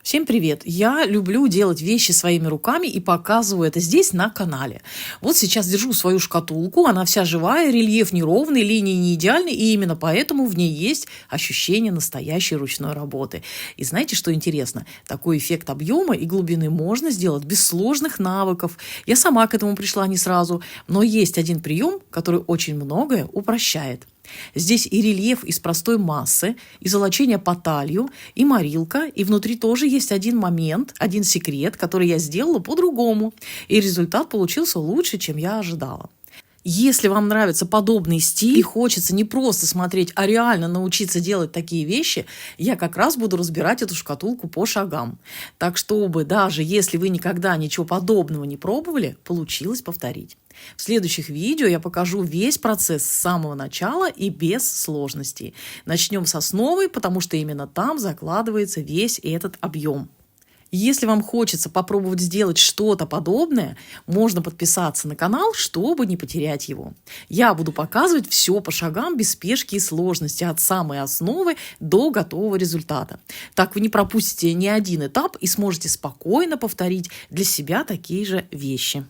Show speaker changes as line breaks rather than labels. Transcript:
Всем привет! Я люблю делать вещи своими руками и показываю это здесь на канале. Вот сейчас держу свою шкатулку, она вся живая, рельеф неровный, линии не идеальные, и именно поэтому в ней есть ощущение настоящей ручной работы. И знаете, что интересно? Такой эффект объема и глубины можно сделать без сложных навыков. Я сама к этому пришла не сразу, но есть один прием, который очень многое упрощает. Здесь и рельеф из простой массы, и золочение по талию, и морилка, и внутри тоже есть один момент, один секрет, который я сделала по-другому, и результат получился лучше, чем я ожидала. Если вам нравится подобный стиль и хочется не просто смотреть, а реально научиться делать такие вещи, я как раз буду разбирать эту шкатулку по шагам. Так, чтобы даже если вы никогда ничего подобного не пробовали, получилось повторить. В следующих видео я покажу весь процесс с самого начала и без сложностей. Начнем с основы, потому что именно там закладывается весь этот объем. Если вам хочется попробовать сделать что-то подобное, можно подписаться на канал, чтобы не потерять его. Я буду показывать все по шагам без спешки и сложности, от самой основы до готового результата. Так вы не пропустите ни один этап и сможете спокойно повторить для себя такие же вещи.